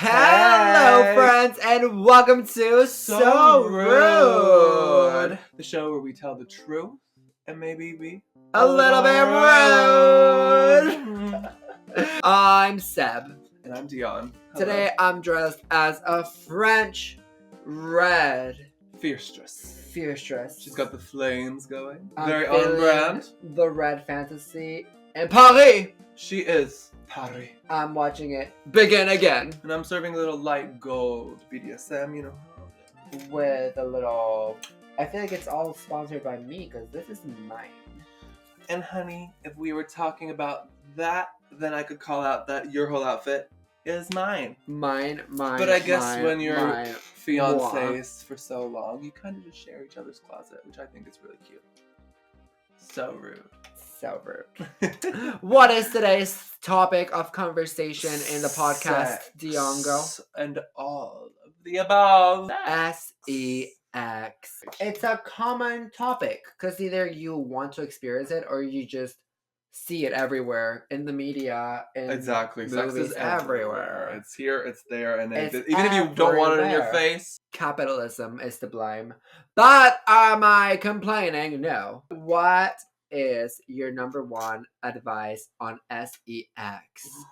Hello, Hey. friends, and welcome to So Rude. The show where we tell the truth and maybe be A little bit rude. I'm Seb. And I'm Dion. Hello. Today I'm dressed as a French red Fierstress. fierstress. She's got the flames going. I'm Very on feeling brand. The red fantasy in Paris. She is Paris. I'm watching it begin again And I'm serving a little light gold BDSM, you know. with a little. I feel like it's all sponsored by me because this is mine. And honey, if we were talking about that, then I could call out that your whole outfit is mine. Mine. But I guess when you're mine. fiancés for so long, you kind of just share each other's closet, which I think is really cute. So rude. So rude. What is today's topic of conversation in the podcast, Sex Diongo? and all of the above. SEX. It's a common topic because either you want to experience it or you just see it everywhere in the media, in Exactly. Sex movies, is everywhere. It's here, it's there, and It's even if you don't want it in your everywhere. face. Capitalism is to blame. But am I complaining? No. What is your number one advice on SEX?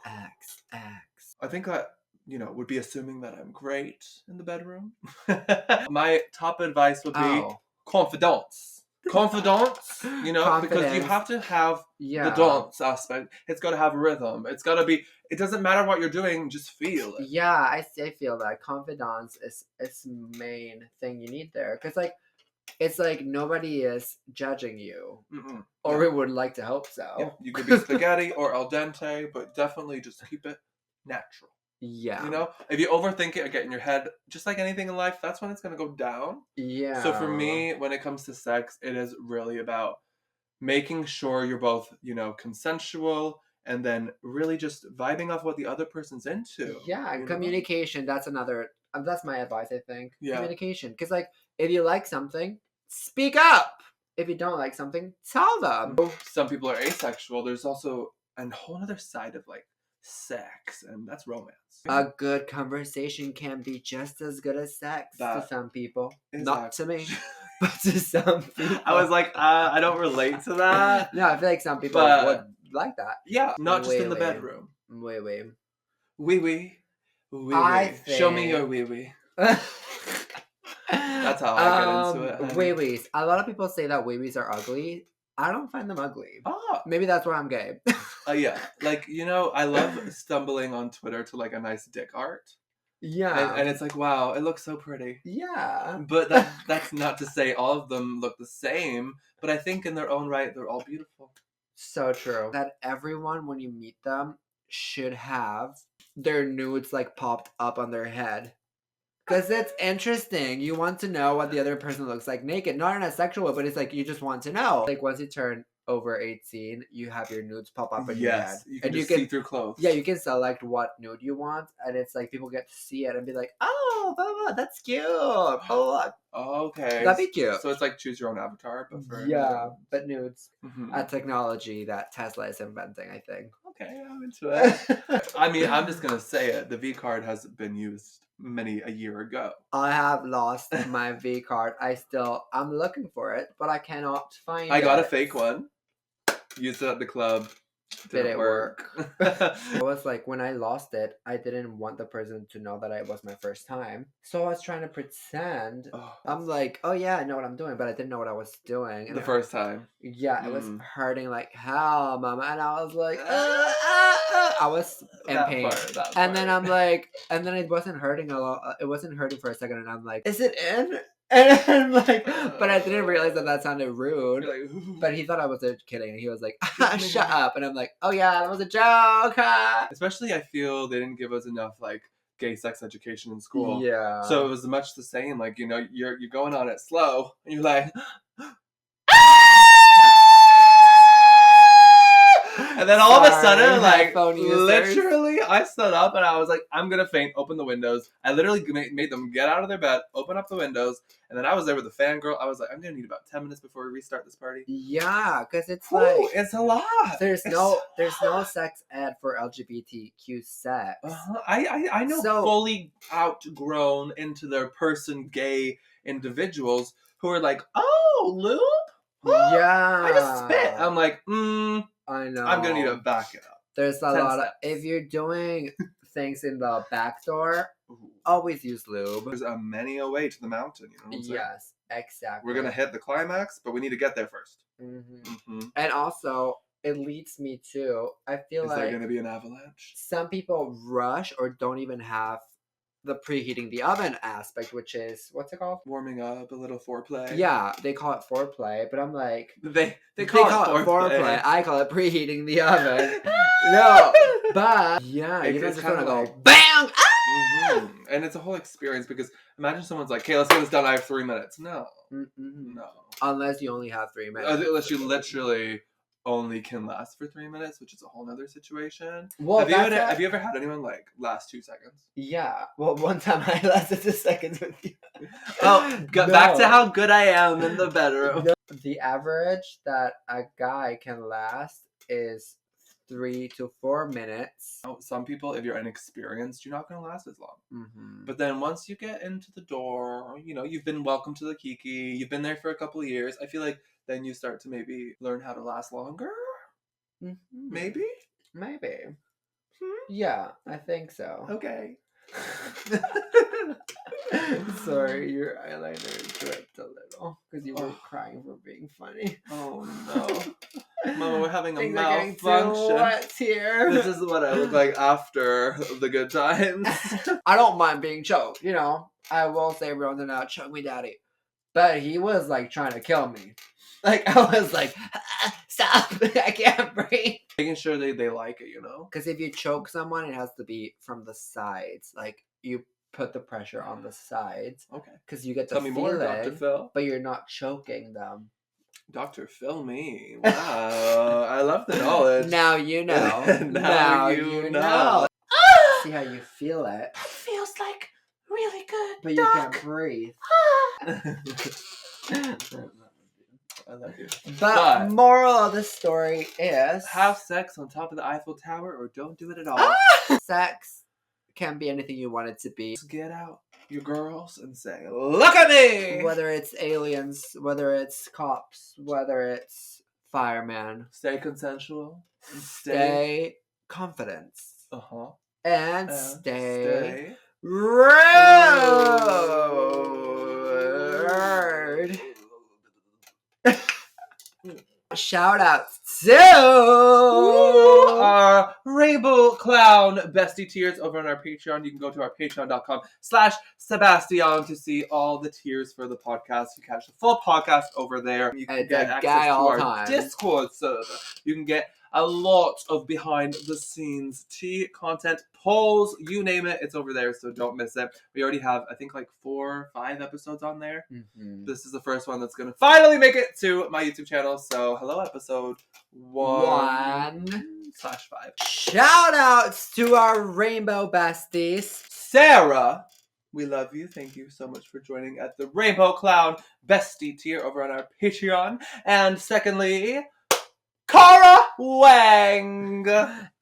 X. I think that, would be assuming that I'm great in the bedroom. My top advice would be confidence. Confidence, because you Confidence. have to have Yeah. the dance aspect. It's got to have rhythm. It's got to be, it doesn't matter what you're doing, just feel it. Yeah, I feel that confidence is the main thing you need there. Because, it's like nobody is judging you. Mm-mm. Or we would like to hope so. Yeah, you could be spaghetti or al dente, but definitely just keep it natural. Yeah. If you overthink it or get in your head, just like anything in life, that's when it's going to go down. Yeah. So for me, when it comes to sex, it is really about making sure you're both, consensual and then really just vibing off what the other person's into. Yeah, and communication, that's my advice, I think. Yeah. Communication. Because, if you like something, speak up. If you don't like something, tell them. Some people are asexual. There's also a whole other side of, sex, and that's romance. A good conversation can be just as good as sex to some people. Not to me, but to some people. I was like, I don't relate to that. No, I feel like some people would like that. Yeah, not just in the bedroom. Wee. Show me your wee. That's how I get into it. Wee-wees. A lot of people say that wee-wees are ugly. I don't find them ugly. Oh. Maybe that's why I'm gay. Yeah. I love stumbling on Twitter to a nice dick art. Yeah. And it's like, wow, it looks so pretty. Yeah. But that's not to say all of them look the same. But I think in their own right, they're all beautiful. So true. That everyone, when you meet them, should have their nudes popped up on their head. Because it's interesting. You want to know what the other person looks like naked. Not in a sexual way, but it's you just want to know. Once you turn over 18, you have your nudes pop up in your head. You can see through clothes. Yeah, you can select what nude you want. And it's people get to see it and be like, oh, blah, blah, that's cute. Oh, okay. That'd be cute. So it's choose your own avatar, but for but nudes. Mm-hmm. A technology that Tesla is inventing, I think. Okay, I'm into it. I mean, I'm just gonna say it. The V card has been used many a year ago. I have lost my V card. I'm looking for it, but I cannot find it. I got a fake one. Used it at the club. Did it work? It was when I lost it, I didn't want the person to know that it was my first time. So I was trying to pretend. I'm oh yeah, I know what I'm doing, but I didn't know what I was doing. And first time. Yeah, it was hurting like hell, mama. And I was I was in pain. And then I'm and then it wasn't hurting a lot. It wasn't hurting for a second. And I'm is it in? And I'm but I didn't realize that sounded rude. But he thought I was kidding. And he was shut up. And I'm oh yeah, that was a joke. Especially I feel they didn't give us enough gay sex education in school. Yeah. So it was much the same. You're going on it slow. And you're And then all of a sudden, like, phone users. literally, I stood up and I was like, I'm gonna faint, open the windows. I literally made them get out of their bed, open up the windows, and then I was there with the fangirl. I was like, I'm gonna need about 10 minutes before we restart this party. Yeah, because it's Ooh, like... it's a lot. There's no sex ed for LGBTQ sex. I know fully outgrown into their person gay individuals who are like, oh, lube? Yeah. I just spit. I'm like, I know. I'm gonna need to back it up. There's a lot of... If you're doing things in the back door, always use lube. There's many a way to the mountain, you know what I'm saying? Yes, exactly. We're gonna hit the climax, but we need to get there first. And also, it leads me to... I feel like... Is there gonna be an avalanche? Some people rush or don't even have the preheating the oven aspect, which is, what's it called? Warming up, a little foreplay. Yeah, they call it foreplay, but I'm like... They call it foreplay. I call it preheating the oven. No, but... Yeah, you just want to go, BAM! Ah! And it's a whole experience because imagine someone's like, okay, let's get this done. I have 3 minutes. No. No. Unless you only have 3 minutes. Unless you literally only can last for 3 minutes, which is a whole nother situation. Well, have you ever had anyone like last 2 seconds? Yeah. Well, one time I lasted 2 seconds with you. Back to how good I am in the bedroom. No. The average that a guy can last is 3 to 4 minutes. Some people, if you're inexperienced, you're not going to last as long. But then once you get into the door, you know, you've been welcome to the Kiki, you've been there for a couple of years, I feel like then you start to maybe learn how to last longer. Maybe? Yeah, I think so. Okay. Sorry, your eyeliner dripped a little because you were crying for being funny. Oh no. Mama, we're having a Things malfunction. What's here? This is what I look like after the good times. I don't mind being choked, you know. I will say everyone's now choke me daddy. But he was like trying to kill me. Like I was like, stop, I can't breathe. Making sure they like it, you know? Because if you choke someone, it has to be from the sides. Like you put the pressure on the sides. Okay. Because you get to Tell me more, Dr. Phil. But you're not choking them. Dr. Phil me. Wow. I love the knowledge. Now you know. now you know. See how you feel it. It feels like really good. But you can't breathe. I love you. But moral of the story is... have sex on top of the Eiffel Tower or don't do it at all. Sex can be anything you want it to be. Just get out your girls and say, look at me! Whether it's aliens, whether it's cops, whether it's fireman. Stay consensual. Stay confident. And stay rude. Shout out to our Rainbow Clown Bestie tiers over on our Patreon. You can go to our patreon.com/Sebastian to see all the tiers for the podcast. You catch the full podcast over there. You can get access to our Discord server. You can get a lot of behind the scenes tea content, polls, you name it, it's over there, so don't miss it. We already have, I think, like 4 or 5 episodes on there. This is the first one that's going to finally make it to my YouTube channel, so hello, episode 1/5. Shout outs to our rainbow besties. Sarah, we love you. Thank you so much for joining at the Rainbow Clown Bestie tier over on our Patreon. And secondly, Cara Wang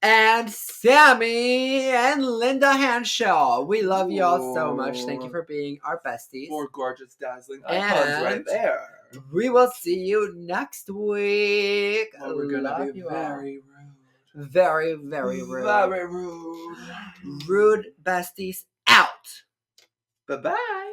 and Sammy and Linda Hanshaw. We love you all so much. Thank you for being our besties. 4 gorgeous, dazzling icons right there. We will see you next week. Oh, we're gonna be very rude. Very, very rude. Very rude. Rude besties out. Bye-bye.